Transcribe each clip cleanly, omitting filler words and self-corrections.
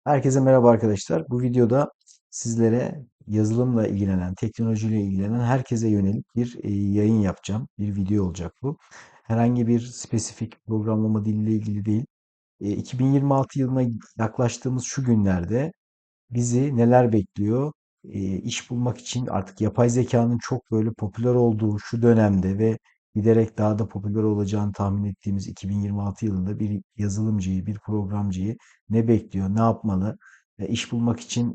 Herkese merhaba arkadaşlar. Bu videoda sizlere yazılımla ilgilenen, teknolojiyle ilgilenen herkese yönelik bir yayın yapacağım. Bir video olacak bu. Herhangi bir spesifik programlama diliyle ilgili değil. 2026 yılına yaklaştığımız şu günlerde bizi neler bekliyor? İş bulmak için artık yapay zekanın çok böyle popüler olduğu şu dönemde ve giderek daha da popüler olacağını tahmin ettiğimiz 2026 yılında bir yazılımcıyı, bir programcıyı ne bekliyor, ne yapmalı? İş bulmak için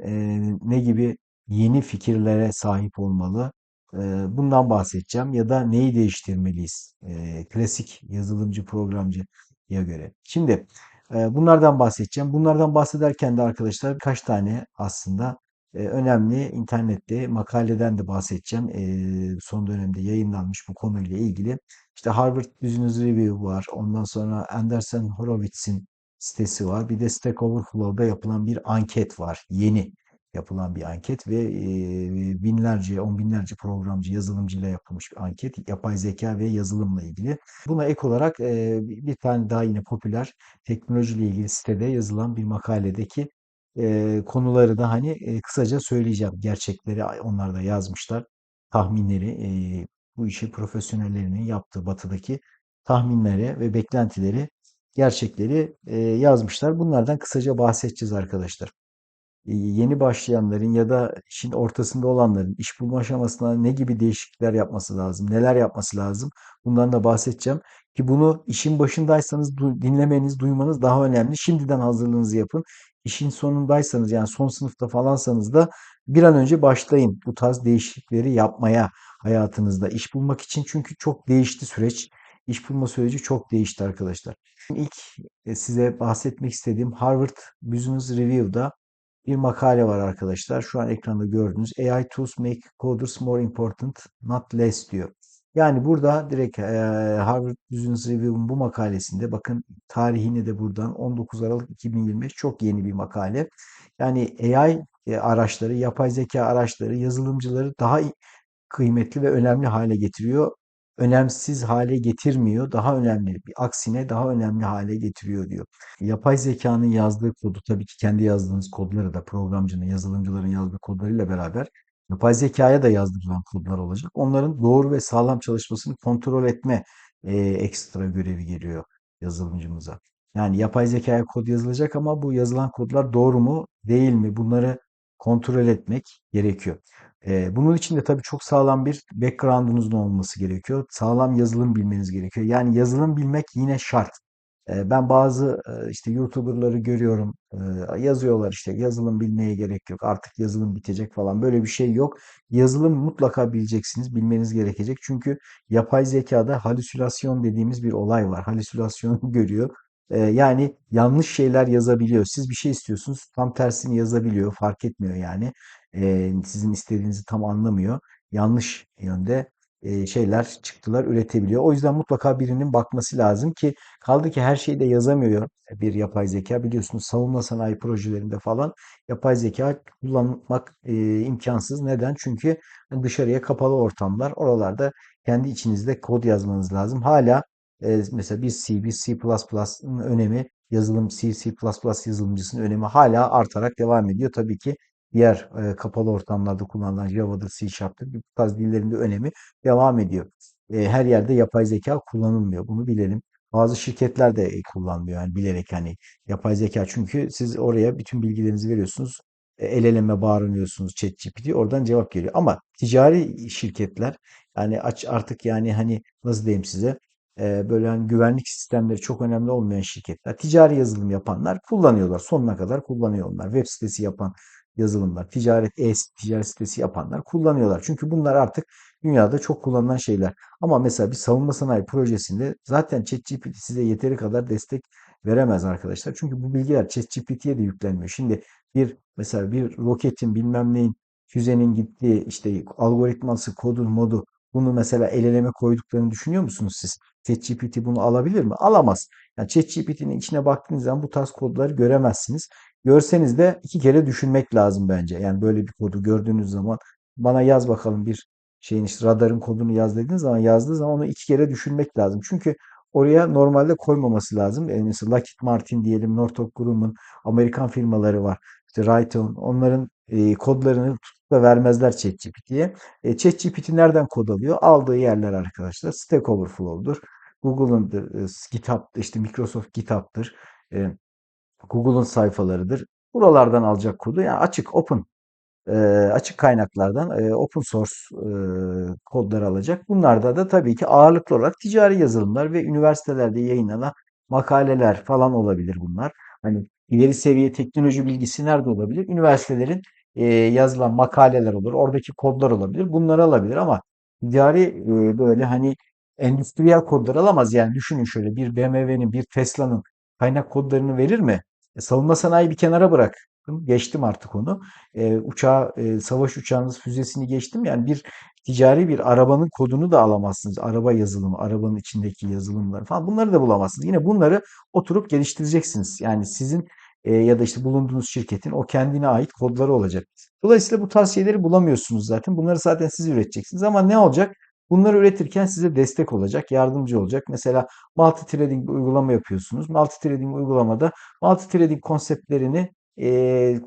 ne gibi yeni fikirlere sahip olmalı? Bundan bahsedeceğim ya da neyi değiştirmeliyiz? Klasik yazılımcı, programcıya göre. Şimdi bunlardan bahsedeceğim. Bunlardan bahsederken de arkadaşlar birkaç tane aslında önemli internette makaleden de bahsedeceğim. Son dönemde yayınlanmış bu konuyla ilgili. İşte Harvard Business Review var. Ondan sonra Anderson Horowitz'in sitesi var. Bir de Stack Overflow'da yapılan bir anket var. Yeni yapılan bir anket ve binlerce, on binlerce programcı, yazılımcıyla yapılmış bir anket. Yapay zeka ve yazılımla ilgili. Buna ek olarak bir tane daha yine popüler teknolojiyle ilgili sitede yazılan bir makaledeki konuları da hani kısaca söyleyeceğim. Gerçekleri onlar da yazmışlar. Tahminleri, bu işi profesyonellerinin yaptığı batıdaki tahminleri ve beklentileri, gerçekleri yazmışlar. Bunlardan kısaca bahsedeceğiz arkadaşlar. Yeni başlayanların ya da işin ortasında olanların iş bulma aşamasında ne gibi değişiklikler yapması lazım, neler yapması lazım, bundan da bahsedeceğim. Ki bunu işin başındaysanız dinlemeniz, duymanız daha önemli. Şimdiden hazırlığınızı yapın. İşin sonundaysanız, yani son sınıfta falansanız da bir an önce başlayın bu tarz değişiklikleri yapmaya hayatınızda. İş bulmak için, çünkü çok değişti süreç. İş bulma süreci çok değişti arkadaşlar. İlk size bahsetmek istediğim Harvard Business Review'da bir makale var arkadaşlar. Şu an ekranda gördüğünüz AI tools make coders more important, not less diyor. Yani burada direkt Harvard Business Review'un bu makalesinde, bakın tarihini de buradan, 19 Aralık 2025, çok yeni bir makale. Yani AI araçları, yapay zeka araçları yazılımcıları daha kıymetli ve önemli hale getiriyor. Önemsiz hale getirmiyor. Daha önemli, aksine daha önemli hale getiriyor diyor. Yapay zekanın yazdığı kodu, tabii ki kendi yazdığınız kodları da, programcının, yazılımcıların yazdığı kodlarıyla beraber yapay zekaya da yazdırılan kodlar olacak. Onların doğru ve sağlam çalışmasını kontrol etme ekstra görevi geliyor yazılımcımıza. Yani yapay zekaya kod yazılacak ama bu yazılan kodlar doğru mu, değil mi? Bunları kontrol etmek gerekiyor. Bunun için de tabii çok sağlam bir background'unuzun olması gerekiyor. Sağlam yazılım bilmeniz gerekiyor. Yani yazılım bilmek yine şart. Ben bazı işte YouTuber'ları görüyorum. Yazıyorlar işte yazılım bilmeye gerek yok, artık yazılım bitecek falan. Böyle bir şey yok. Yazılım mutlaka bileceksiniz, bilmeniz gerekecek. Çünkü yapay zekada halüsinasyon dediğimiz bir olay var. Halüsinasyon görüyor. Yani yanlış şeyler yazabiliyor. Siz bir şey istiyorsunuz, tam tersini yazabiliyor. Fark etmiyor yani. Sizin istediğinizi tam anlamıyor. Yanlış yönde şeyler, çıktılar üretebiliyor. O yüzden mutlaka birinin bakması lazım ki, kaldı ki her şeyi de yazamıyor bir yapay zeka. Biliyorsunuz savunma sanayi projelerinde falan yapay zeka kullanmak imkansız. Neden? Çünkü dışarıya kapalı ortamlar. Oralarda kendi içinizde kod yazmanız lazım. Hala mesela bir C++'ın önemi, yazılım C++ yazılımcısının önemi hala artarak devam ediyor. Tabii ki diğer kapalı ortamlarda kullanılan Java'dır, C Sharp'tır, bu tarz dillerin de önemi devam ediyor. Her yerde yapay zeka kullanılmıyor. Bunu bilelim. Bazı şirketler de kullanmıyor, yani bilerek, hani yapay zeka, çünkü siz oraya bütün bilgilerinizi veriyorsunuz. El eleme bağırıyorsunuz ChatGPT, oradan cevap geliyor. Ama ticari şirketler, yani artık, yani hani nasıl diyeyim size, böyle hani güvenlik sistemleri çok önemli olmayan şirketler, ticari yazılım yapanlar kullanıyorlar. Sonuna kadar kullanıyor onlar. Web sitesi yapan yazılımlar, ticaret sitesi yapanlar kullanıyorlar. Çünkü bunlar artık dünyada çok kullanılan şeyler. Ama mesela bir savunma sanayi projesinde zaten ChatGPT size yeteri kadar destek veremez arkadaşlar. Çünkü bu bilgiler ChatGPT'ye de yüklenmiyor. Şimdi mesela bir roketin, bilmem neyin, füzenin gittiği işte algoritması, kodu, modu, bunu mesela el eleme koyduklarını düşünüyor musunuz siz? ChatGPT bunu alabilir mi? Alamaz. Yani ChatGPT'nin içine baktığınız zaman bu tarz kodları göremezsiniz. Görseniz de iki kere düşünmek lazım bence. Yani böyle bir kodu gördüğünüz zaman, bana yaz bakalım bir şeyin, işte radarın kodunu yaz dediğiniz zaman, yazdığı zaman onu iki kere düşünmek lazım. Çünkü oraya normalde koymaması lazım. Mesela Lockheed Martin diyelim, Northrop Grumman, Amerikan firmaları var. İşte Raytheon, onların kodlarını tutup da vermezler ChatGPT'ye. ChatGPT nereden kod alıyor? Aldığı yerler arkadaşlar Stack Overflow'dur. Google'ın GitHub, işte Microsoft GitHub'dır. E, Google'ın sayfalarıdır. Buralardan alacak kodu. Yani açık, open, açık kaynaklardan open source kodları alacak. Bunlarda da tabii ki ağırlıklı olarak ticari yazılımlar ve üniversitelerde yayınlanan makaleler falan olabilir bunlar. Hani ileri seviye teknoloji bilgisi nerede olabilir? Üniversitelerin yazılan makaleler olur. Oradaki kodlar olabilir. Bunları alabilir ama ticari böyle hani endüstriyel kodlar alamaz. Yani düşünün şöyle, bir BMW'nin, bir Tesla'nın kaynak kodlarını verir mi? Savunma sanayi bir kenara bırak. Geçtim artık onu. Uçağı, savaş uçağınız füzesini geçtim. Yani bir ticari bir arabanın kodunu da alamazsınız. Araba yazılımı, arabanın içindeki yazılımları falan, bunları da bulamazsınız. Yine bunları oturup geliştireceksiniz. Yani sizin ya da işte bulunduğunuz şirketin o kendine ait kodları olacak. Dolayısıyla bu tarz şeyleri bulamıyorsunuz zaten. Bunları zaten siz üreteceksiniz. Ama ne olacak? Bunları üretirken size destek olacak, yardımcı olacak. Mesela multi-threading bir uygulama yapıyorsunuz. Multi-threading uygulamada multi-threading konseptlerini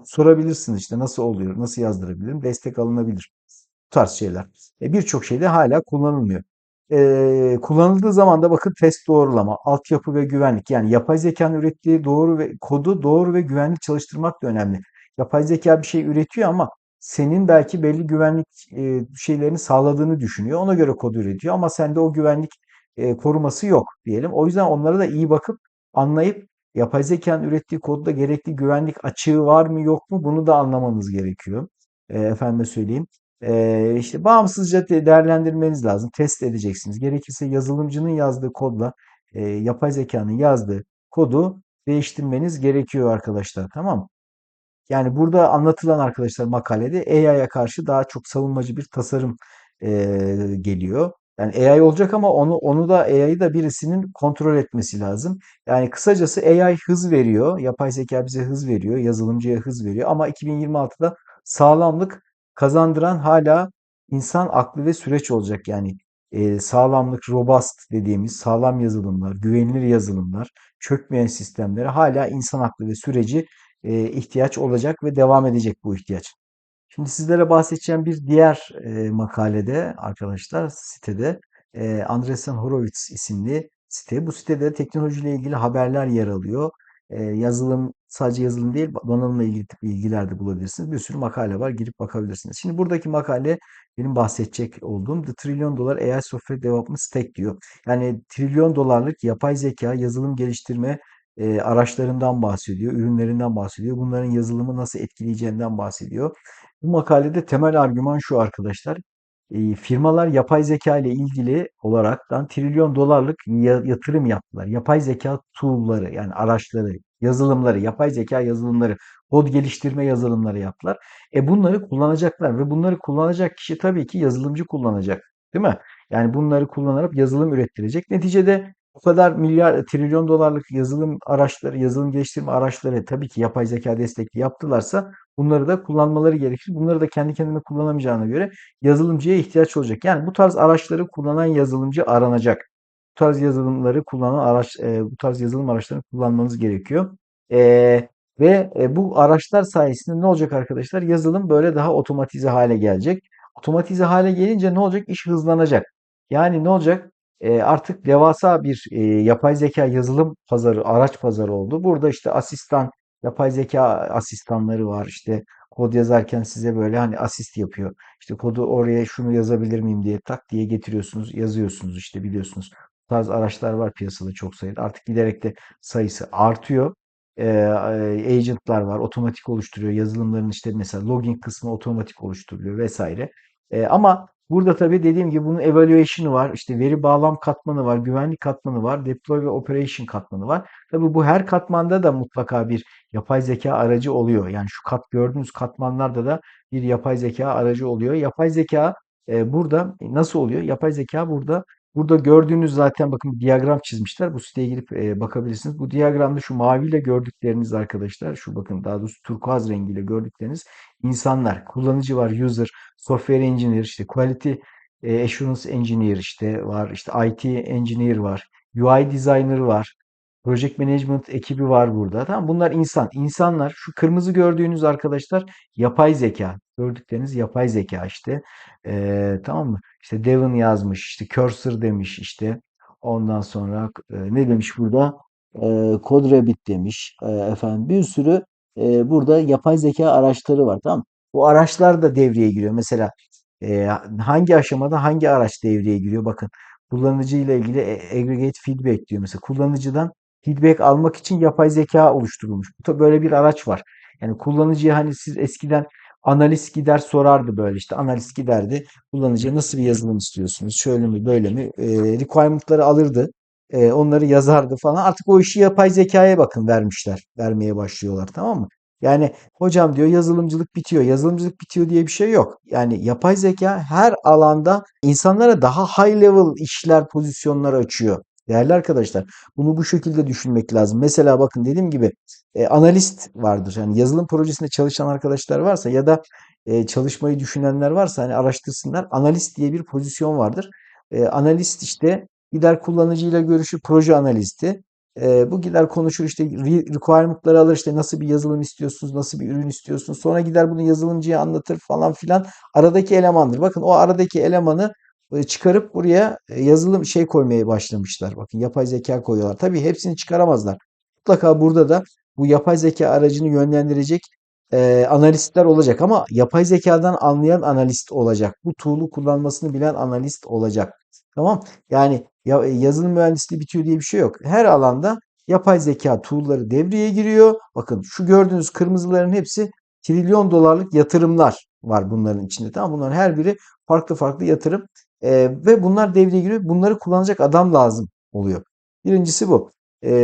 sorabilirsiniz, işte nasıl oluyor, nasıl yazdırabilirim, destek alınabilir. Bu tarz şeyler. Birçok şeyde hala kullanılmıyor. Kullanıldığı zaman da bakın, test doğrulama, altyapı ve güvenlik. Yani yapay zekanın ürettiği doğru ve kodu doğru ve güvenli çalıştırmak da önemli. Yapay zeka bir şey üretiyor ama senin belki belli güvenlik şeylerini sağladığını düşünüyor. Ona göre kod üretiyor ama sende o güvenlik koruması yok diyelim. O yüzden onlara da iyi bakıp anlayıp yapay zekanın ürettiği kodda gerekli güvenlik açığı var mı yok mu, bunu da anlamanız gerekiyor. Efendime söyleyeyim. İşte bağımsızca değerlendirmeniz lazım. Test edeceksiniz. Gerekirse yazılımcının yazdığı kodla yapay zekanın yazdığı kodu değiştirmeniz gerekiyor arkadaşlar. Tamam mı? Yani burada anlatılan arkadaşlar makalede AI'ya karşı daha çok savunmacı bir tasarım geliyor. Yani AI olacak ama onu da, AI'yı da birisinin kontrol etmesi lazım. Yani kısacası AI hız veriyor. Yapay zeka bize hız veriyor. Yazılımcıya hız veriyor. Ama 2026'da sağlamlık kazandıran hala insan aklı ve süreç olacak. Yani sağlamlık, robust dediğimiz sağlam yazılımlar, güvenilir yazılımlar, çökmeyen sistemlere hala insan aklı ve süreci ihtiyaç olacak ve devam edecek bu ihtiyaç. Şimdi sizlere bahsedeceğim bir diğer makalede arkadaşlar, sitede Andreessen Horowitz isimli site. Bu sitede teknolojiyle ilgili haberler yer alıyor. Yazılım, sadece yazılım değil, donanımla ilgili bilgiler de bulabilirsiniz. Bir sürü makale var, girip bakabilirsiniz. Şimdi buradaki makale benim bahsedecek olduğum The Trillion Dollar AI Software Development Stack diyor. Yani trilyon dolarlık yapay zeka yazılım geliştirme araçlarından bahsediyor, ürünlerinden bahsediyor. Bunların yazılımı nasıl etkileyeceğinden bahsediyor. Bu makalede temel argüman şu arkadaşlar. Firmalar yapay zeka ile ilgili olaraktan trilyon dolarlık yatırım yaptılar. Yapay zeka tool'ları, yani araçları, yazılımları, yapay zeka yazılımları, kod geliştirme yazılımları yaptılar. Bunları kullanacaklar ve bunları kullanacak kişi tabii ki yazılımcı kullanacak. Değil mi? Yani bunları kullanarak yazılım ürettirecek. Neticede bu kadar milyar, trilyon dolarlık yazılım araçları, yazılım geliştirme araçları tabii ki yapay zeka destekli yaptılarsa bunları da kullanmaları gerekir. Bunları da kendi kendine kullanamayacağına göre yazılımcıya ihtiyaç olacak. Yani bu tarz araçları kullanan yazılımcı aranacak. Bu tarz yazılımları kullanan bu tarz yazılım araçlarını kullanmanız gerekiyor. Bu araçlar sayesinde ne olacak arkadaşlar? Yazılım böyle daha otomatize hale gelecek. Otomatize hale gelince ne olacak? İş hızlanacak. Yani ne olacak? Artık devasa bir yapay zeka yazılım pazarı, araç pazarı oldu. Burada işte asistan, yapay zeka asistanları var. İşte kod yazarken size böyle hani asist yapıyor. İşte kodu oraya şunu yazabilir miyim diye tak diye getiriyorsunuz, yazıyorsunuz, işte biliyorsunuz. Bu tarz araçlar var piyasada çok sayıda. Artık giderek de sayısı artıyor. Agentlar var, otomatik oluşturuyor. Yazılımların işte mesela login kısmı otomatik oluşturuluyor vesaire. Ama burada tabii dediğim gibi bunun evaluation'ı var, işte veri bağlam katmanı var, güvenlik katmanı var, deploy ve operation katmanı var. Tabii bu her katmanda da mutlaka bir yapay zeka aracı oluyor. Yani şu gördüğünüz katmanlarda da bir yapay zeka aracı oluyor. Yapay zeka burada nasıl oluyor? Yapay zeka burada gördüğünüz, zaten bakın bir diyagram çizmişler. Bu siteye girip bakabilirsiniz. Bu diyagramda şu maviyle gördükleriniz arkadaşlar, şu bakın daha doğrusu turkuaz rengiyle gördükleriniz insanlar. Kullanıcı var, user, software engineer, işte quality assurance engineer işte var, işte IT engineer var. UI designer var. Project management ekibi var burada. Tamam, bunlar insan. İnsanlar, şu kırmızı gördüğünüz arkadaşlar yapay zeka. Gördükleriniz yapay zeka işte. Tamam mı? İşte Devin yazmış, işte Cursor demiş işte. Ondan sonra ne demiş burada? CodeRabbit demiş. Efendim bir sürü burada yapay zeka araçları var. Tamam mı? Bu araçlar da devreye giriyor. Mesela e, hangi aşamada hangi araç devreye giriyor? Bakın, kullanıcı ile ilgili aggregate feedback diyor. Mesela kullanıcıdan feedback almak için yapay zeka oluşturulmuş. Böyle bir araç var. Yani kullanıcıya, hani siz eskiden analist gider sorardı, böyle işte analist giderdi. Kullanıcıya nasıl bir yazılım istiyorsunuz? Şöyle mi böyle mi? Requirement'ları alırdı. Onları yazardı falan. Artık o işi yapay zekaya bakın vermişler. Vermeye başlıyorlar, tamam mı? Yani hocam diyor, yazılımcılık bitiyor. Yazılımcılık bitiyor diye bir şey yok. Yani yapay zeka her alanda insanlara daha high level işler, pozisyonlar açıyor. Değerli arkadaşlar, bunu bu şekilde düşünmek lazım. Mesela bakın, dediğim gibi analist vardır. Yani yazılım projesinde çalışan arkadaşlar varsa ya da çalışmayı düşünenler varsa, hani araştırsınlar. Analist diye bir pozisyon vardır. Analist işte gider kullanıcıyla görüşür, proje analisti. Bu gider konuşur, işte requirement'ları alır, işte nasıl bir yazılım istiyorsunuz, nasıl bir ürün istiyorsunuz. Sonra gider bunu yazılımcıya anlatır falan filan. Aradaki elemandır. Bakın, o aradaki elemanı çıkarıp buraya yazılım şey koymaya başlamışlar. Bakın, yapay zeka koyuyorlar. Tabii hepsini çıkaramazlar. Mutlaka burada da bu yapay zeka aracını yönlendirecek analistler olacak, ama yapay zekadan anlayan analist olacak. Bu tool'u kullanmasını bilen analist olacak. Tamam? Yani yazılım mühendisliği bitiyor diye bir şey yok. Her alanda yapay zeka tool'ları devreye giriyor. Bakın, şu gördüğünüz kırmızıların hepsi trilyon dolarlık yatırımlar var bunların içinde. Tamam, bunların her biri farklı farklı yatırım. Ve bunlar devreye giriyor. Bunları kullanacak adam lazım oluyor. Birincisi bu.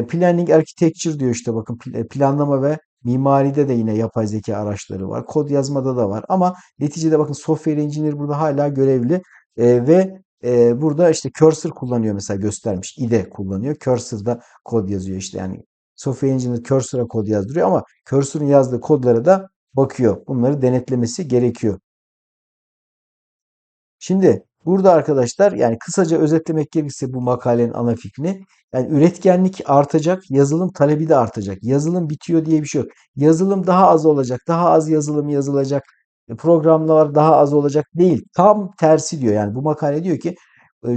Planning architecture diyor, işte bakın, planlama ve mimaride de yine yapay zeka araçları var. Kod yazmada da var. Ama neticede bakın, software engineer burada hala görevli. Ve burada işte Cursor kullanıyor, mesela göstermiş. IDE kullanıyor. Cursor'da kod yazıyor işte, yani software engineer Cursor'a kod yazdırıyor, ama Cursor'ın yazdığı kodlara da bakıyor. Bunları denetlemesi gerekiyor. Şimdi burada arkadaşlar, yani kısaca özetlemek gerekirse bu makalenin ana fikrini, yani üretkenlik artacak, yazılım talebi de artacak. Yazılım bitiyor diye bir şey yok. Yazılım daha az olacak, daha az yazılım yazılacak, programlar daha az olacak değil. Tam tersi diyor. Yani bu makale diyor ki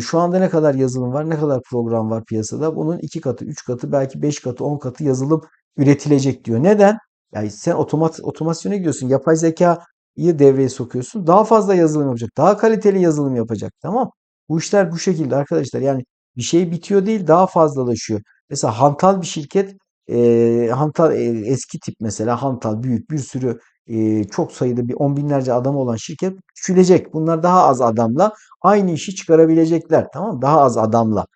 şu anda ne kadar yazılım var, ne kadar program var piyasada? Bunun 2 katı, 3 katı, belki 5 katı, 10 katı yazılım üretilecek diyor. Neden? Yani sen otomasyona gidiyorsun. Yapay zeka devreye sokuyorsun. Daha fazla yazılım yapacak. Daha kaliteli yazılım yapacak. Tamam. Bu işler bu şekilde arkadaşlar. Yani bir şey bitiyor değil, daha fazlalaşıyor. Mesela hantal bir şirket, hantal, eski tip, mesela hantal büyük bir sürü çok sayıda bir on binlerce adam olan şirket küçülecek. Bunlar daha az adamla aynı işi çıkarabilecekler. Tamam mı? Daha az adamla.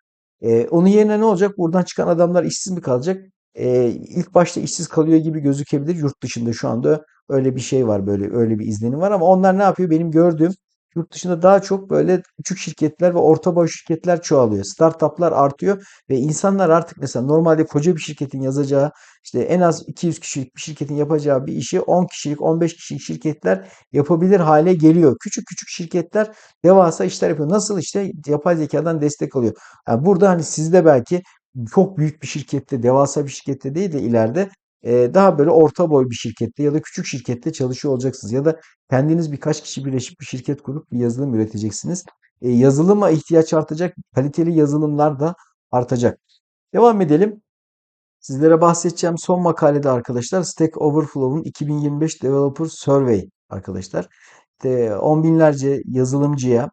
Onun yerine ne olacak? Buradan çıkan adamlar işsiz mi kalacak? İlk başta işsiz kalıyor gibi gözükebilir. Yurt dışında şu anda öyle bir şey var, böyle öyle bir izlenim var, ama onlar ne yapıyor? Benim gördüğüm, yurt dışında daha çok böyle küçük şirketler ve orta boy şirketler çoğalıyor. Startuplar artıyor ve insanlar artık, mesela normalde koca bir şirketin yazacağı, işte en az 200 kişilik bir şirketin yapacağı bir işi 10 kişilik, 15 kişilik şirketler yapabilir hale geliyor. Küçük küçük şirketler devasa işler yapıyor. Nasıl? İşte yapay zekadan destek alıyor. Yani burada hani sizde belki çok büyük bir şirkette, devasa bir şirkette değil de ileride daha böyle orta boy bir şirkette ya da küçük şirkette çalışıyor olacaksınız. Ya da kendiniz birkaç kişi birleşip bir şirket kurup bir yazılım üreteceksiniz. Yazılıma ihtiyaç artacak, kaliteli yazılımlar da artacak. Devam edelim. Sizlere bahsedeceğim son makalede arkadaşlar, Stack Overflow'un 2025 Developer Survey arkadaşlar. İşte on binlerce yazılımcıya,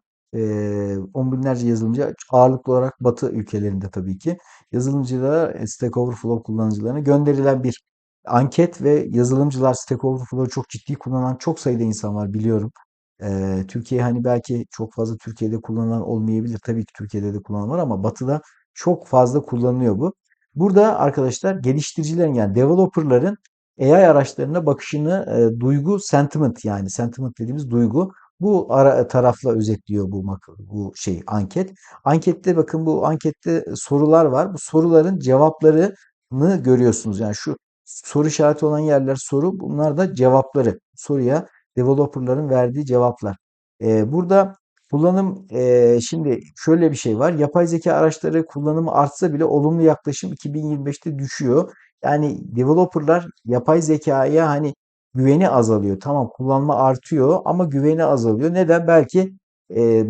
ağırlıklı olarak Batı ülkelerinde tabii ki, yazılımcılara, Stack Overflow kullanıcılarına gönderilen bir anket ve yazılımcılar Stack Overflow'u çok ciddi kullanan çok sayıda insan var, biliyorum. Türkiye, hani belki çok fazla Türkiye'de kullanılan olmayabilir. Tabii ki Türkiye'de de kullanan var, ama Batı'da çok fazla kullanılıyor bu. Burada arkadaşlar, geliştiricilerin, yani developerların AI araçlarına bakışını, duygu, sentiment, yani sentiment dediğimiz duygu, bu tarafla özetliyor bu şey anket. Ankette bakın, bu ankette sorular var. Bu soruların cevaplarını görüyorsunuz. Yani şu soru işareti olan yerler soru, bunlar da cevapları. Soruya developerların verdiği cevaplar. Burada Kullanım şimdi şöyle bir şey var. Yapay zeka araçları kullanımı artsa bile olumlu yaklaşım 2025'te düşüyor. Yani developerlar yapay zekaya hani güveni azalıyor. Tamam kullanma artıyor ama güveni azalıyor. Neden? Belki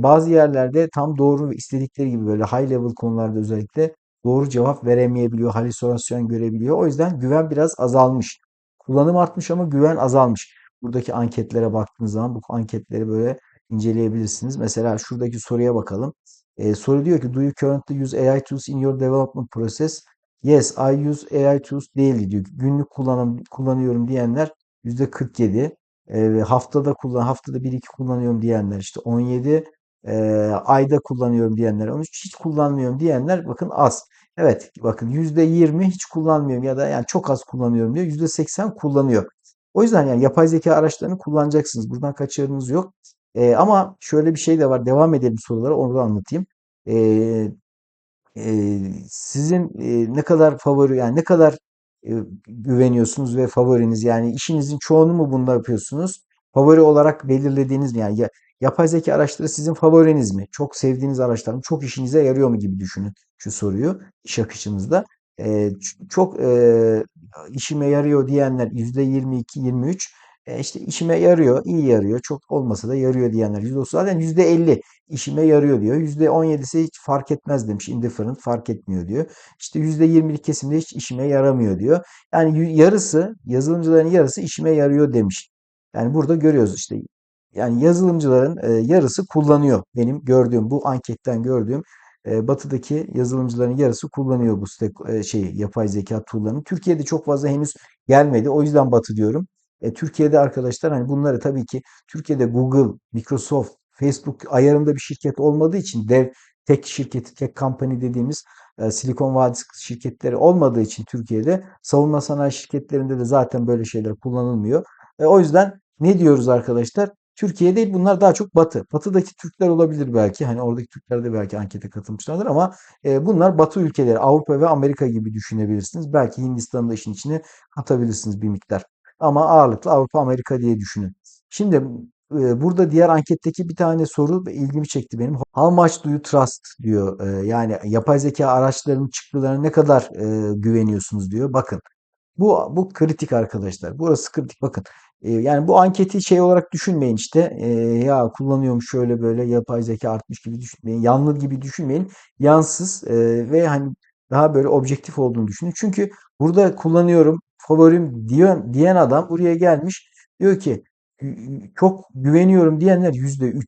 bazı yerlerde tam doğru istedikleri gibi böyle high level konularda özellikle doğru cevap veremeyebiliyor, halüsinasyon görebiliyor. O yüzden güven biraz azalmış. Kullanım artmış ama güven azalmış. Buradaki anketlere baktığınız zaman bu anketleri böyle inceleyebilirsiniz. Mesela şuradaki soruya bakalım. Soru diyor ki, do you currently use AI tools in your development process? Yes, I use AI tools değildi diyor. Günlük kullanıyorum diyenler %47. Haftada bir iki kullanıyorum diyenler işte 17. Ayda kullanıyorum diyenler 13. Hiç kullanmıyorum diyenler bakın az. Evet bakın %20 hiç kullanmıyorum ya da yani çok az kullanıyorum diyor. %80 kullanıyor. O yüzden yani yapay zeka araçlarını kullanacaksınız. Buradan kaçarınız yok. Ama şöyle bir şey de var. Devam edelim sorulara. Onu da anlatayım. Ee, Sizin ne kadar favori yani ne kadar e, güveniyorsunuz ve favoriniz yani işinizin çoğunu mu bunda yapıyorsunuz? Favori olarak belirlediğiniz mi? Yani yapay zeka araçları sizin favoriniz mi? Çok sevdiğiniz araçlar mı? Çok işinize yarıyor mu gibi düşünün şu soruyu iş akışınızda. Çok işime yarıyor diyenler %22-23. İşte işime yarıyor, iyi yarıyor. Çok olmasa da yarıyor diyenler %30. Zaten %50 işime yarıyor diyor. %17'si hiç fark etmez demiş. Indifferent fark etmiyor diyor. İşte %20'lik kesimde hiç işime yaramıyor diyor. Yani yarısı, yazılımcıların yarısı işime yarıyor demiş. Yani burada görüyoruz işte. Yani yazılımcıların yarısı kullanıyor. Benim gördüğüm, bu anketten gördüğüm batıdaki yazılımcıların yarısı kullanıyor bu yapay zeka tool'larını. Türkiye'de çok fazla henüz gelmedi. O yüzden batı diyorum. Türkiye'de arkadaşlar hani bunları tabii ki Türkiye'de Google, Microsoft, Facebook ayarında bir şirket olmadığı için dev tek şirketi, tek company dediğimiz Silikon Vadisi şirketleri olmadığı için Türkiye'de savunma sanayi şirketlerinde de zaten böyle şeyler kullanılmıyor. O yüzden ne diyoruz arkadaşlar? Türkiye değil bunlar daha çok Batı. Batı'daki Türkler olabilir belki. Hani oradaki Türkler de belki ankete katılmışlardır ama bunlar Batı ülkeleri. Avrupa ve Amerika gibi düşünebilirsiniz. Belki Hindistan'ı da işin içine katabilirsiniz bir miktar. Ama ağırlıklı Avrupa, Amerika diye düşünün. Şimdi burada diğer anketteki bir tane soru ilgimi çekti benim. How much do you trust diyor. Yani yapay zeka araçlarının çıktılarına ne kadar güveniyorsunuz diyor. Bakın bu kritik arkadaşlar. Burası kritik. Bakın yani bu anketi şey olarak düşünmeyin işte. Ya kullanıyormuş şöyle böyle yapay zeka artmış gibi düşünmeyin. Yanlı gibi düşünmeyin. Yansız ve hani daha böyle objektif olduğunu düşünün. Çünkü burada kullanıyorum favorim diyen adam buraya gelmiş. Diyor ki çok güveniyorum diyenler %3.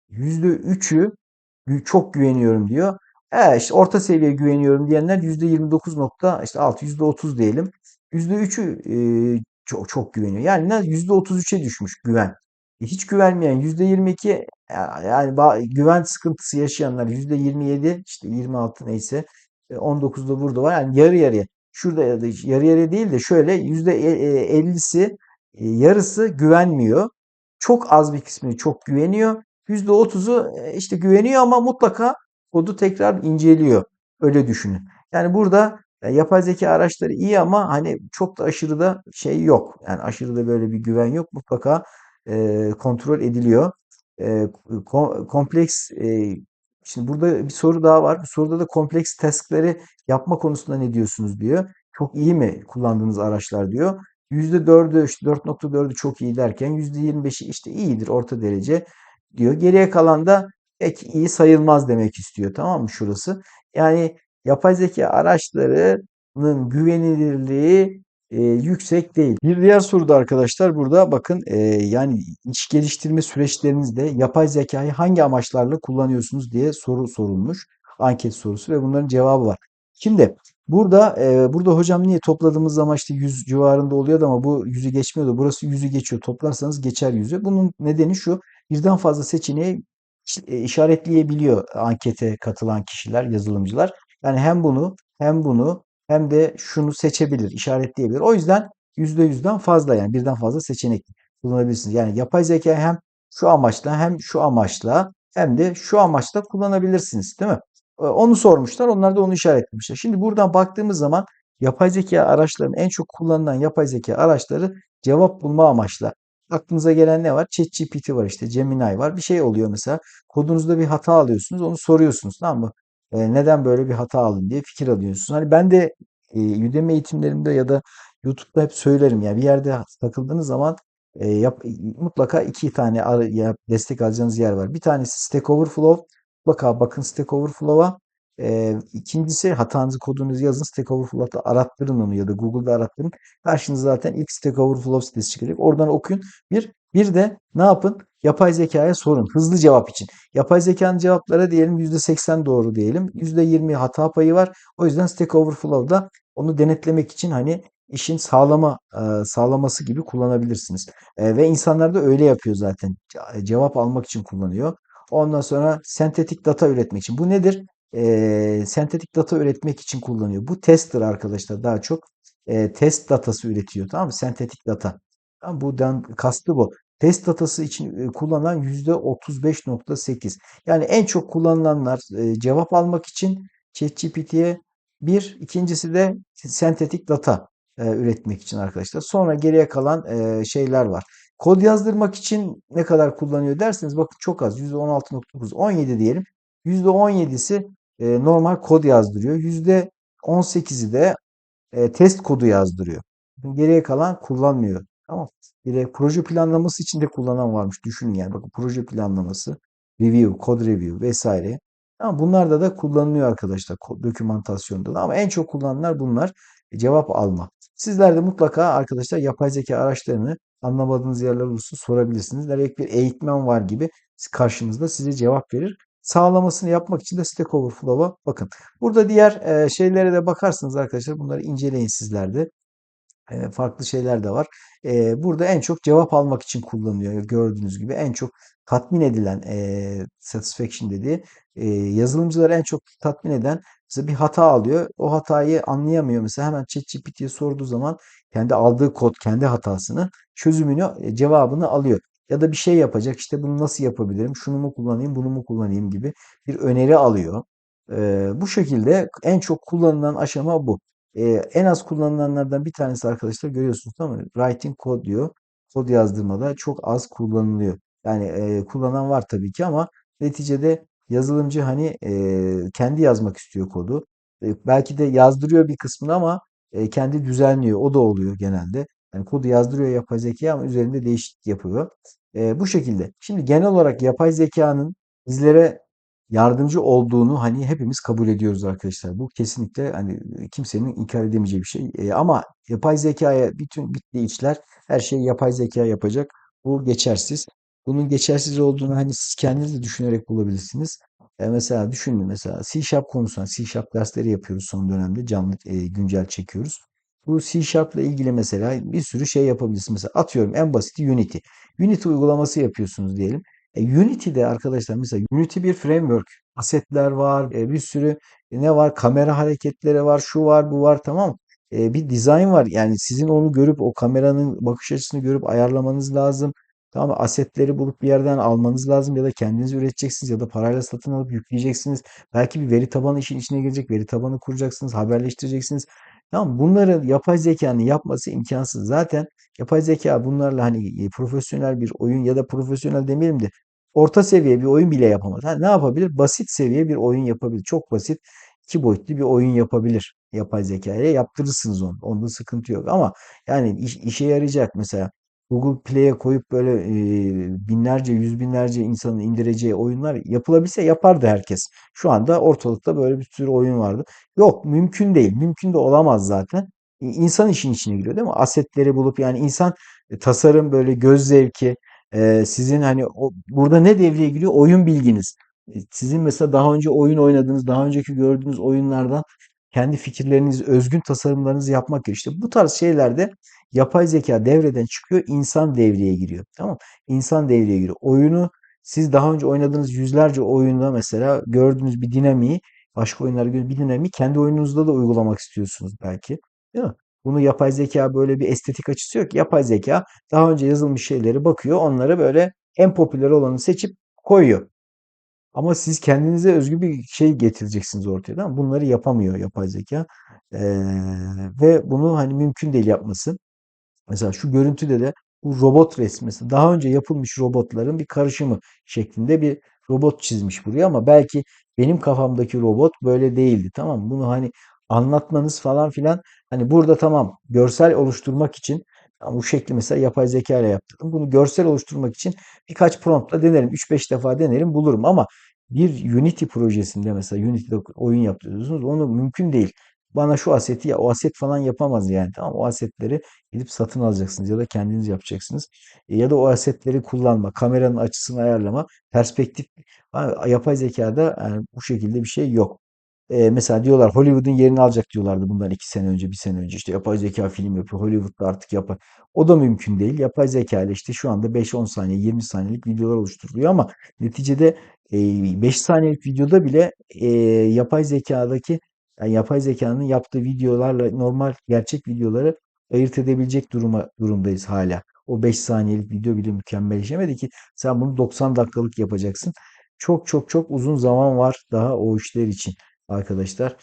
%3'ü çok güveniyorum diyor. İşte orta seviye güveniyorum diyenler %29 nokta işte altı %30 diyelim. %3'ü çok çok güveniyor. Yani %33'e düşmüş güven. Hiç güvenmeyen %22 yani güven sıkıntısı yaşayanlar %27 işte 26 neyse 19 da burada var. Yani yarı yarıya. Şurada ya da yarı yarıya değil de şöyle %50'si yarısı güvenmiyor. Çok az bir kısmı çok güveniyor. %30'u işte güveniyor ama mutlaka kodu tekrar inceliyor. Öyle düşünün. Yani burada yapay zeka araçları iyi ama hani çok da aşırı da şey yok. Yani aşırı da böyle bir güven yok. Mutlaka kontrol ediliyor. Kompleks şimdi burada bir soru daha var. Bu soruda da kompleks task'leri yapma konusunda ne diyorsunuz diyor. Çok iyi mi kullandığınız araçlar diyor. %4'ü işte 4.4'ü çok iyi derken %25'i işte iyidir orta derece diyor. Geriye kalan da pek iyi sayılmaz demek istiyor. Tamam mı şurası? Yani yapay zeka araçlarının güvenilirliği yüksek değil. Bir diğer soru da arkadaşlar burada bakın yani iş geliştirme süreçlerinizde yapay zekayı hangi amaçlarla kullanıyorsunuz diye soru sorulmuş. Anket sorusu ve bunların cevabı var. Şimdi burada hocam niye topladığımız zaman işte 100 civarında oluyordu ama bu 100'ü geçmiyordu. Burası 100'ü geçiyor. Toplarsanız geçer 100'ü. Bunun nedeni şu. Birden fazla seçeneği işaretleyebiliyor ankete katılan kişiler, yazılımcılar. Yani hem bunu hem bunu hem de şunu seçebilir, işaretleyebilir. O yüzden %100'den fazla yani birden fazla seçenek kullanabilirsiniz. Yani yapay zeka hem şu amaçla hem şu amaçla hem de şu amaçla kullanabilirsiniz, değil mi? Onu sormuşlar, onlar da onu işaretlemişler. Şimdi buradan baktığımız zaman yapay zeka araçlarının en çok kullanılan yapay zeka araçları cevap bulma amaçlı. Aklınıza gelen ne var? ChatGPT var işte, Gemini var. Bir şey oluyor mesela. Kodunuzda bir hata alıyorsunuz, onu soruyorsunuz, tamam mı? Neden böyle bir hata aldın diye fikir alıyorsunuz. Hani ben de Udemy eğitimlerimde ya da YouTube'da hep söylerim ya, bir yerde takıldığınız zaman mutlaka iki tane destek alacağınız yer var. Bir tanesi Stack Overflow. Mutlaka bakın Stack Overflow'a. İkincisi, hatanızı, kodunuzu yazın. Stack Overflow'da arattırın onu ya da Google'da arattırın. Karşınıza zaten ilk Stack Overflow sitesi çıkacak. Oradan okuyun. Bir de ne yapın? Yapay zekaya sorun. Hızlı cevap için. Yapay zekanın cevapları diyelim %80 doğru diyelim. %20 hata payı var. O yüzden Stack Overflow'da onu denetlemek için hani işin sağlaması gibi kullanabilirsiniz. Ve insanlar da öyle yapıyor zaten. Cevap almak için kullanıyor. Ondan sonra sentetik data üretmek için. Bu nedir? Sentetik data üretmek için kullanıyor. Bu tester arkadaşlar, daha çok test datası üretiyor, tamam mı? Sentetik data. Tamam, kastı bu. Test datası için kullanılan %35,8. Yani en çok kullanılanlar cevap almak için ChatGPT'ye, bir, ikincisi de sentetik data üretmek için arkadaşlar. Sonra geriye kalan şeyler var. Kod yazdırmak için ne kadar kullanıyor derseniz, bakın çok az. %16,9, 17 diyelim. %17'si normal kod yazdırıyor. %18'i de test kodu yazdırıyor. Geriye kalan kullanmıyor. Tamam. Proje planlaması için de kullanan varmış. Düşünün yani. Bakın, proje planlaması, review, kod review vesaire. Tamam, bunlarda da kullanılıyor arkadaşlar. Dokümantasyonda da. Ama en çok kullananlar bunlar. Cevap alma. Sizler de mutlaka arkadaşlar yapay zeka araçlarını anlamadığınız yerler olursa sorabilirsiniz. Direkt bir eğitmen var gibi karşınızda size cevap verir. Sağlamasını yapmak için de Stack Overflow'a bakın. Burada diğer şeylere de bakarsınız arkadaşlar. Bunları inceleyin sizler de. Farklı şeyler de var. Burada en çok cevap almak için kullanılıyor. Gördüğünüz gibi en çok tatmin edilen, satisfaction dediği, yazılımcıları en çok tatmin eden, mesela bir hata alıyor. O hatayı anlayamıyor. Mesela hemen ChatGPT'ye sorduğu zaman kendi aldığı kod, kendi hatasını, çözümünü, cevabını alıyor. Ya da bir şey yapacak. İşte bunu nasıl yapabilirim? Şunu mu kullanayım, bunu mu kullanayım gibi bir öneri alıyor. Bu şekilde en çok kullanılan aşama bu. En az kullanılanlardan bir tanesi arkadaşlar, görüyorsunuz ama writing code diyor. Kod yazdırmada çok az kullanılıyor. Yani kullanan var tabii ki ama neticede yazılımcı hani kendi yazmak istiyor kodu. Belki de yazdırıyor bir kısmını ama kendi düzenliyor. O da oluyor genelde. Yani kodu yazdırıyor yapay zeka ama üzerinde değişiklik yapıyor. Bu şekilde. Şimdi genel olarak yapay zekanın bizlere yardımcı olduğunu hani hepimiz kabul ediyoruz arkadaşlar. Bu kesinlikle hani kimsenin inkar edemeyeceği bir şey. Ama yapay zekaya bütün bittiği işler, her şeyi yapay zeka yapacak. Bu geçersiz. Bunun geçersiz olduğunu hani siz kendiniz de düşünerek bulabilirsiniz. Mesela düşünün, mesela C Sharp konusunda C Sharp dersleri yapıyoruz son dönemde, canlı güncel çekiyoruz. Bu C Sharp ile ilgili mesela bir sürü şey yapabilirsiniz. Mesela atıyorum, en basiti Unity. Unity uygulaması yapıyorsunuz diyelim. Unity'de arkadaşlar, mesela Unity bir framework. Asetler var, bir sürü ne var? Kamera hareketleri var, şu var, bu var, tamam mı? Bir dizayn var. Yani sizin onu görüp o kameranın bakış açısını görüp ayarlamanız lazım. Tamam mı? Asetleri bulup bir yerden almanız lazım ya da kendiniz üreteceksiniz ya da parayla satın alıp yükleyeceksiniz. Belki bir veri tabanı işin içine girecek. Veri tabanı kuracaksınız, haberleştireceksiniz. Tamam mı? Bunları yapay zekanın yapması imkansız. Zaten yapay zeka bunlarla hani profesyonel bir oyun ya da profesyonel demeyelim de orta seviye bir oyun bile yapamaz. Ha, ne yapabilir? Basit seviye bir oyun yapabilir. Çok basit, iki boyutlu bir oyun yapabilir. Yapay zeka ile yaptırırsınız onu. Onda sıkıntı yok. Ama yani işe yarayacak, mesela Google Play'e koyup böyle binlerce, yüz binlerce insanın indireceği oyunlar yapılabilse yapardı herkes. Şu anda ortalıkta böyle bir sürü oyun vardı. Yok, mümkün değil. Mümkün de olamaz zaten. İnsan işin içine giriyor değil mi? Asetleri bulup, yani insan tasarım, böyle göz zevki, sizin hani burada ne devreye giriyor? Oyun bilginiz. Sizin mesela daha önce oyun oynadığınız, daha önceki gördüğünüz oyunlardan kendi fikirleriniz, özgün tasarımlarınızı yapmak gerekiyor. İşte bu tarz şeylerde yapay zeka devreden çıkıyor, insan devreye giriyor. Tamam mı? İnsan devreye giriyor. Oyunu siz daha önce oynadığınız yüzlerce oyunda mesela gördüğünüz bir dinamiği, başka oyunlarda gördüğünüz bir dinamiği kendi oyununuzda da uygulamak istiyorsunuz belki. Değil mi? Bunu yapay zeka, böyle bir estetik açısı yok. Yapay zeka daha önce yazılmış şeyleri bakıyor, onları böyle en popüler olanı seçip koyuyor. Ama siz kendinize özgü bir şey getireceksiniz ortaya. Değil mi? Bunları yapamıyor yapay zeka. Ve bunu hani mümkün değil yapması. Mesela şu görüntüde de Bu robot resmi mesela daha önce yapılmış robotların bir karışımı şeklinde bir robot çizmiş buraya ama belki benim kafamdaki robot böyle değildi. Tamam mı? Bunu hani anlatmanız falan filan hani burada tamam görsel oluşturmak için bu şekli mesela yapay zeka ile yaptırdım. Bunu görsel oluşturmak için birkaç promptla denerim. 3-5 defa denerim bulurum ama bir Unity projesinde mesela Unity'de oyun yaptırıyorsunuz. Onu mümkün değil. Bana şu aseti ya o aset falan yapamaz yani. Tamam o asetleri gidip satın alacaksınız ya da kendiniz yapacaksınız. Ya da o asetleri kullanma, kameranın açısını ayarlama, perspektif yapay zekada yani bu şekilde bir şey yok. Mesela diyorlar Hollywood'un yerini alacak diyorlardı bundan 2 sene önce, bir sene önce. İşte yapay zeka film yapıyor. Hollywood'da artık yapar. O da mümkün değil. Yapay zeka ile işte şu anda 5-10 saniye, 20 saniyelik videolar oluşturuluyor ama neticede 5 saniyelik videoda bile yapay zekadaki yani yapay zekanın yaptığı videolarla normal gerçek videoları ayırt edebilecek durumdayız hala. O 5 saniyelik video bile mükemmelleşemedi ki sen bunu 90 dakikalık yapacaksın. Çok çok çok uzun zaman var daha o işler için arkadaşlar.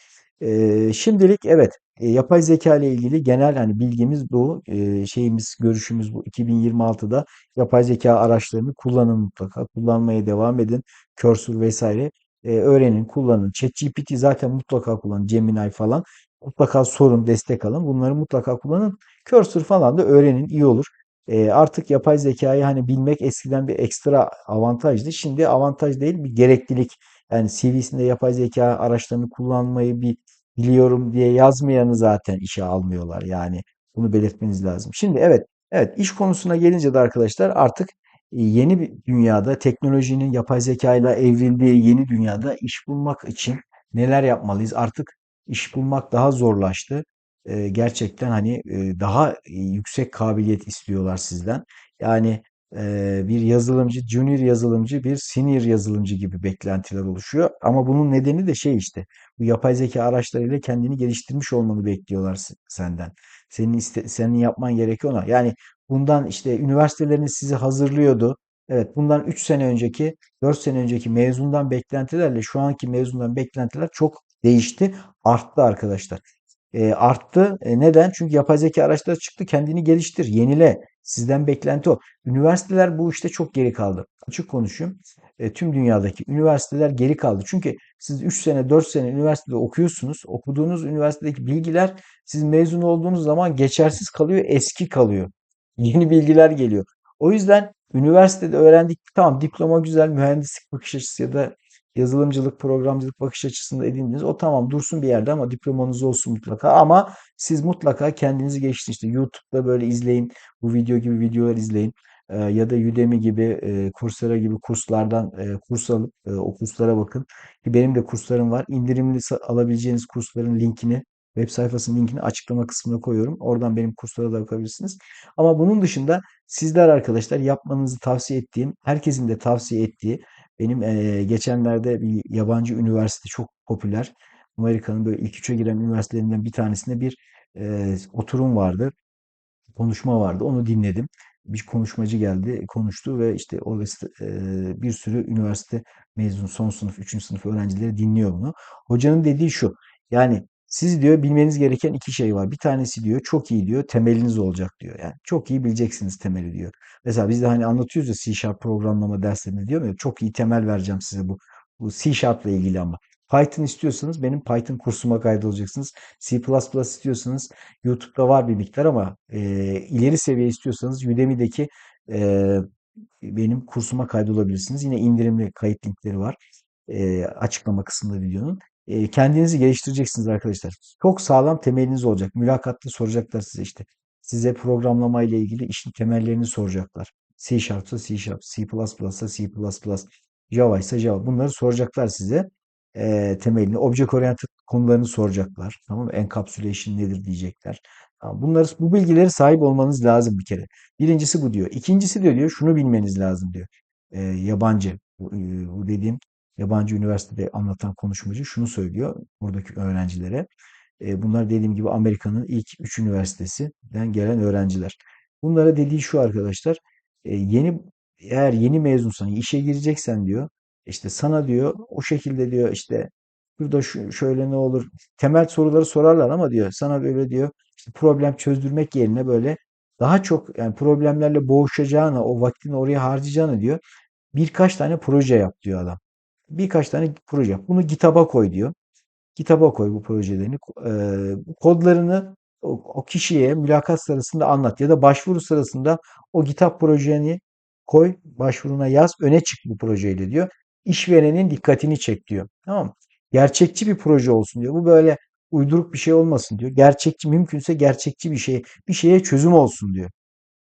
Şimdilik evet yapay zeka ile ilgili genel hani bilgimiz bu. Şeyimiz görüşümüz bu. 2026'da yapay zeka araçlarını kullanın mutlaka. Kullanmaya devam edin. Cursor vesaire öğrenin, kullanın. ChatGPT zaten mutlaka kullanın. Gemini falan. Mutlaka sorun, destek alın. Bunları mutlaka kullanın. Cursor falan da öğrenin. İyi olur. Artık yapay zekayı hani bilmek eskiden bir ekstra avantajdı. Şimdi avantaj değil bir gereklilik. Yani CV'sinde yapay zeka araçlarını kullanmayı biliyorum diye yazmayanı zaten işe almıyorlar. Yani bunu belirtmeniz lazım. Şimdi evet, evet iş konusuna gelince de arkadaşlar artık yeni bir dünyada teknolojinin yapay zeka ile evrildiği yeni dünyada iş bulmak için neler yapmalıyız? Artık iş bulmak daha zorlaştı. Gerçekten hani daha yüksek kabiliyet istiyorlar sizden. Yani bir yazılımcı, junior yazılımcı, bir senior yazılımcı gibi beklentiler oluşuyor. Ama bunun nedeni de şey işte, bu yapay zeka araçlarıyla kendini geliştirmiş olmanı bekliyorlar senden. Senin yapman gerekiyor ona. Yani bundan işte üniversiteleriniz sizi hazırlıyordu. Evet, bundan 3 sene önceki, 4 sene önceki mezundan beklentilerle şu anki mezundan beklentiler çok değişti, arttı arkadaşlar. Arttı. Neden? Çünkü yapay zeka araçları çıktı. Kendini geliştir, yenile. Sizden beklenti o. Üniversiteler bu işte çok geri kaldı. Açık konuşayım. Tüm dünyadaki üniversiteler geri kaldı. Çünkü siz 3 sene, 4 sene üniversitede okuyorsunuz. Okuduğunuz üniversitedeki bilgiler siz mezun olduğunuz zaman geçersiz kalıyor, eski kalıyor. Yeni bilgiler geliyor. O yüzden üniversitede öğrendik. Tamam diploma güzel, mühendislik bakış açısı ya da yazılımcılık, programcılık bakış açısında edindiniz. O tamam dursun bir yerde ama diplomanız olsun mutlaka. Ama siz mutlaka kendinizi geliştirin. İşte YouTube'da böyle izleyin. Bu video gibi videolar izleyin. Ya da Udemy gibi, Coursera gibi kurslardan kurs alıp o kurslara bakın. Ki benim de kurslarım var. İndirimli alabileceğiniz kursların linkini, web sayfasının linkini açıklama kısmına koyuyorum. Oradan benim kurslara da bakabilirsiniz. Ama bunun dışında sizler arkadaşlar yapmanızı tavsiye ettiğim, herkesin de tavsiye ettiği benim geçenlerde bir yabancı üniversite çok popüler. Amerika'nın böyle ilk üçe giren üniversitelerinden bir tanesinde bir oturum vardı, konuşma vardı. Onu dinledim. Bir konuşmacı geldi, konuştu ve işte orası bir sürü üniversite mezun, son sınıf, üçüncü sınıf öğrencileri dinliyor bunu. Hocanın dediği şu, yani siz diyor bilmeniz gereken iki şey var. Bir tanesi diyor çok iyi diyor temeliniz olacak diyor. Yani çok iyi bileceksiniz temeli diyor. Mesela biz de hani anlatıyoruz ya C Sharp programlama derslerinde diyor ya çok iyi temel vereceğim size bu C Sharp ile ilgili ama. Python istiyorsanız benim Python kursuma kaydolacaksınız. C++ istiyorsanız YouTube'da var bir miktar ama ileri seviye istiyorsanız Udemy'deki e, benim kursuma kaydolabilirsiniz. Yine indirimli kayıt linkleri var. Açıklama kısmında videonun. Kendinizi geliştireceksiniz arkadaşlar. Çok sağlam temeliniz olacak. Mülakatta soracaklar size işte. Size programlama ile ilgili işin temellerini soracaklar. C Sharp'sa C Sharp, C++'sa C++, Java ise Java. Bunları soracaklar size. Temelini. Object Oriented konularını soracaklar. Tamam mı? Encapsulation nedir diyecekler. Tamam, bu bilgileri sahip olmanız lazım bir kere. Birincisi bu diyor. İkincisi de diyor şunu bilmeniz lazım diyor. Yabancı bu dediğim yabancı üniversitede anlatan konuşmacı şunu söylüyor buradaki öğrencilere. Bunlar dediğim gibi Amerika'nın ilk 3 üniversitesinden gelen öğrenciler. Bunlara dediği şu arkadaşlar. Yeni eğer yeni mezunsan işe gireceksen diyor işte sana diyor o şekilde diyor işte burada şöyle ne olur temel soruları sorarlar ama diyor sana böyle diyor işte problem çözdürmek yerine böyle daha çok yani problemlerle boğuşacağına, o vaktini oraya harcayacağına diyor. Birkaç tane proje yap diyor adam. Birkaç tane proje yap. Bunu GitHub'a koy diyor. GitHub'a koy bu projelerini. Kodlarını o kişiye mülakat sırasında anlat ya da başvuru sırasında o GitHub projeni koy, başvuruna yaz, öne çık bu projeyle diyor. İşverenin dikkatini çek diyor. Tamam mı? Gerçekçi bir proje olsun diyor. Bu böyle uyduruk bir şey olmasın diyor. Gerçekçi, mümkünse gerçekçi bir şeye çözüm olsun diyor.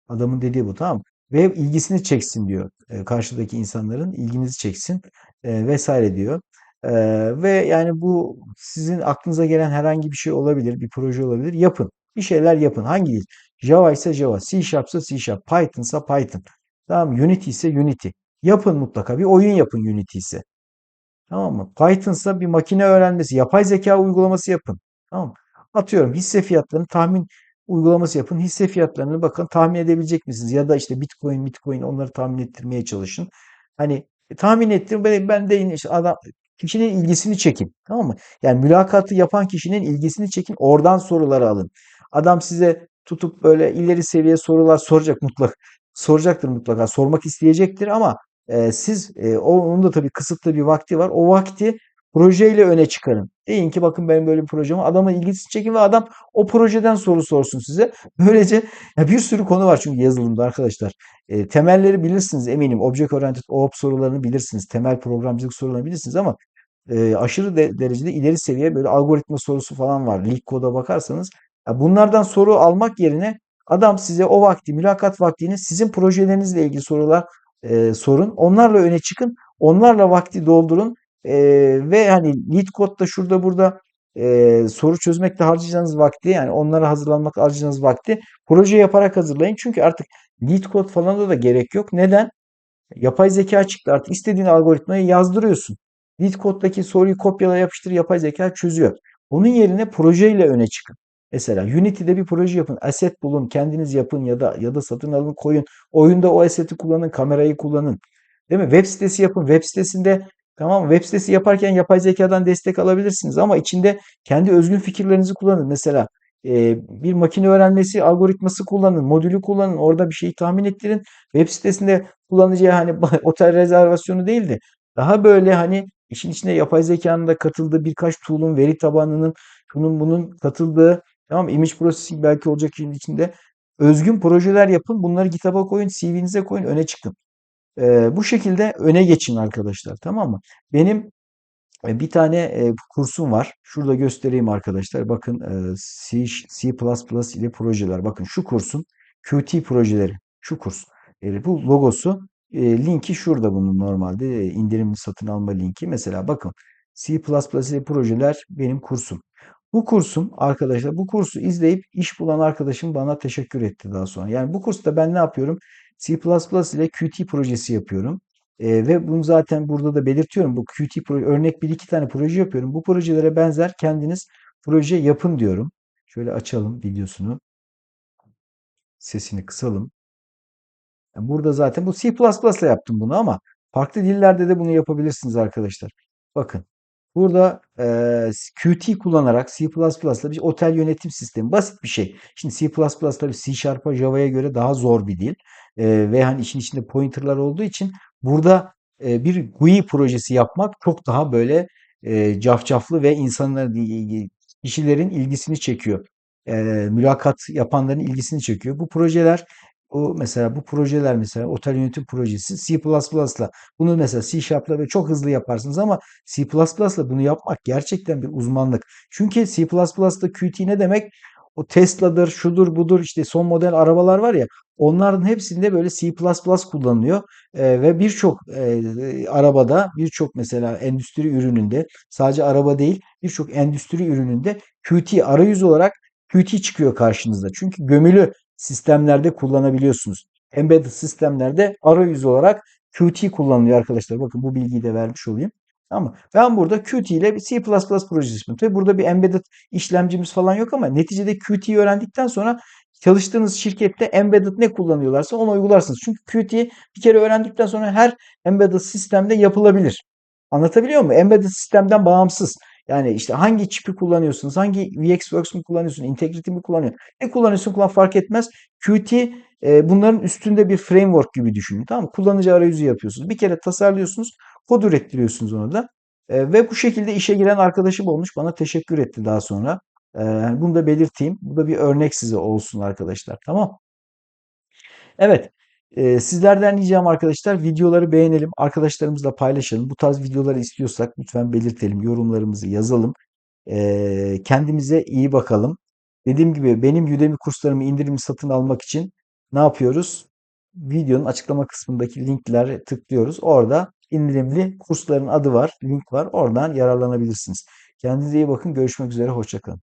Adamın dediği bu, tamam mı? Ve ilgisini çeksin diyor. Karşıdaki insanların ilginizi çeksin vesaire diyor. E, Ve yani bu sizin aklınıza gelen herhangi bir şey olabilir, bir proje olabilir. Yapın. Bir şeyler yapın. Hangi dil? Java ise Java, C Sharp ise C Sharp, Python ise Python. Tamam mı? Unity ise Unity. Yapın mutlaka. Bir oyun yapın Unity ise. Tamam mı? Python'sa bir makine öğrenmesi, yapay zeka uygulaması yapın. Tamam mı? Atıyorum hisse fiyatlarını tahmin uygulaması yapın. Hisse fiyatlarını bakın tahmin edebilecek misiniz? Ya da işte Bitcoin onları tahmin ettirmeye çalışın. Hani tahmin ettir ben de işte adam kişinin ilgisini çekin. Tamam mı? Yani mülakatı yapan kişinin ilgisini çekin. Oradan soruları alın. Adam size tutup böyle ileri seviye sorular soracak mutlaka. Soracaktır mutlaka. Sormak isteyecektir ama siz onun da tabii kısıtlı bir vakti var. O vakti projeyle öne çıkarın. Deyin ki bakın benim böyle bir projem var. Adamın ilgisini çekin ve adam o projeden soru sorsun size. Böylece ya bir sürü konu var çünkü yazılımda arkadaşlar. Temelleri bilirsiniz eminim. Object Oriented OOP sorularını bilirsiniz. Temel programcılık sorularını bilirsiniz ama aşırı derecede ileri seviye böyle algoritma sorusu falan var. LeetCode'a bakarsanız ya bunlardan soru almak yerine adam size o vakti, mülakat vaktini sizin projelerinizle ilgili sorular sorun. Onlarla öne çıkın. Onlarla vakti doldurun. E, Ve hani LeetCode'da şurada burada soru çözmekte harcayacağınız vakti yani onlara hazırlanmak harcayacağınız vakti proje yaparak hazırlayın. Çünkü artık LeetCode falan da gerek yok. Neden? Yapay zeka çıktı artık. İstediğin algoritmayı yazdırıyorsun. Lead code'daki soruyu kopyala yapıştır yapay zeka çözüyor. Onun yerine projeyle öne çıkın. Mesela Unity'de bir proje yapın. Asset bulun, kendiniz yapın ya da satın alın, koyun. Oyunda o asset'i kullanın, kamerayı kullanın. Değil mi? Web sitesi yapın. Web sitesinde tamam mı? Web sitesi yaparken yapay zekadan destek alabilirsiniz ama içinde kendi özgün fikirlerinizi kullanın. Mesela bir makine öğrenmesi algoritması kullanın, modülü kullanın. Orada bir şeyi tahmin ettirin. Web sitesinde kullanıcıya hani otel rezervasyonu değil de daha böyle hani işin içine yapay zekanın da katıldığı birkaç tool'un veri tabanının şunun bunun katıldığı tamam mı? Image processing belki olacak işin içinde özgün projeler yapın. Bunları GitHub'a koyun, CV'nize koyun, öne çıkın. Bu şekilde öne geçin arkadaşlar, tamam mı? Benim bir tane kursum var. Şurada göstereyim arkadaşlar. Bakın C++ ile projeler. Bakın şu kursun Qt projeleri. Şu kurs. Bu logosu. Linki şurada bunun normalde. İndirimli satın alma linki. Mesela bakın C++ ile projeler benim kursum. Bu kursum arkadaşlar bu kursu izleyip iş bulan arkadaşım bana teşekkür etti daha sonra. Yani bu kursta ben ne yapıyorum? C++ ile Qt projesi yapıyorum. Ve bunu zaten burada da belirtiyorum. Bu Qt proje, örnek bir iki tane proje yapıyorum. Bu projelere benzer kendiniz proje yapın diyorum. Şöyle açalım videosunu. Sesini kısalım. Yani burada zaten bu C++ ile yaptım bunu ama farklı dillerde de bunu yapabilirsiniz arkadaşlar. Bakın burada Qt kullanarak C++ bir otel yönetim sistemi basit bir şey. Şimdi C++ tabii C Sharp'a Java'ya göre daha zor bir dil. Ve hani işin içinde pointerlar olduğu için burada bir GUI projesi yapmak çok daha böyle cafcaflı ve kişilerin ilgisini çekiyor. Mülakat yapanların ilgisini çekiyor. Bu projeler mesela otel yönetim projesi C++'la bunu mesela C Sharp'la ve çok hızlı yaparsınız ama C++'la bunu yapmak gerçekten bir uzmanlık. Çünkü C++'da Qt ne demek? O Tesla'dır, şudur, budur işte son model arabalar var ya onların hepsinde böyle C++ kullanılıyor. Ve birçok arabada birçok mesela endüstri ürününde sadece araba değil birçok endüstri ürününde Qt arayüz olarak Qt çıkıyor karşınızda. Çünkü gömülü sistemlerde kullanabiliyorsunuz. Embedded sistemlerde arayüz olarak Qt kullanılıyor arkadaşlar. Bakın bu bilgiyi de vermiş olayım. Ama ben burada Qt ile bir C++ projesi yapıyorum. Tabii burada bir embedded işlemcimiz falan yok ama neticede Qt'yi öğrendikten sonra çalıştığınız şirkette embedded ne kullanıyorlarsa onu uygularsınız. Çünkü Qt'yi bir kere öğrendikten sonra her embedded sistemde yapılabilir. Anlatabiliyor muyum? Embedded sistemden bağımsız. Yani işte hangi çipi kullanıyorsunuz? Hangi VxWorks mu kullanıyorsun? Integrity mi kullanıyorsun? Ne kullanıyorsun? Kullan fark etmez. Qt bunların üstünde bir framework gibi düşünün. Tamam mı? Kullanıcı arayüzü yapıyorsunuz. Bir kere tasarlıyorsunuz. Kod ürettiriyorsunuz onu da. Ve bu şekilde işe giren arkadaşım olmuş. Bana teşekkür etti daha sonra. Yani bunu da belirteyim. Bu da bir örnek size olsun arkadaşlar. Tamam. Evet. Sizlerden ricam arkadaşlar videoları beğenelim. Arkadaşlarımızla paylaşalım. Bu tarz videoları istiyorsak lütfen belirtelim. Yorumlarımızı yazalım. Kendimize iyi bakalım. Dediğim gibi benim Udemy kurslarımı indirimli satın almak için ne yapıyoruz? Videonun açıklama kısmındaki linklere tıklıyoruz. Orada indirimli kursların adı var, link var. Oradan yararlanabilirsiniz. Kendinize iyi bakın. Görüşmek üzere. Hoşça kalın.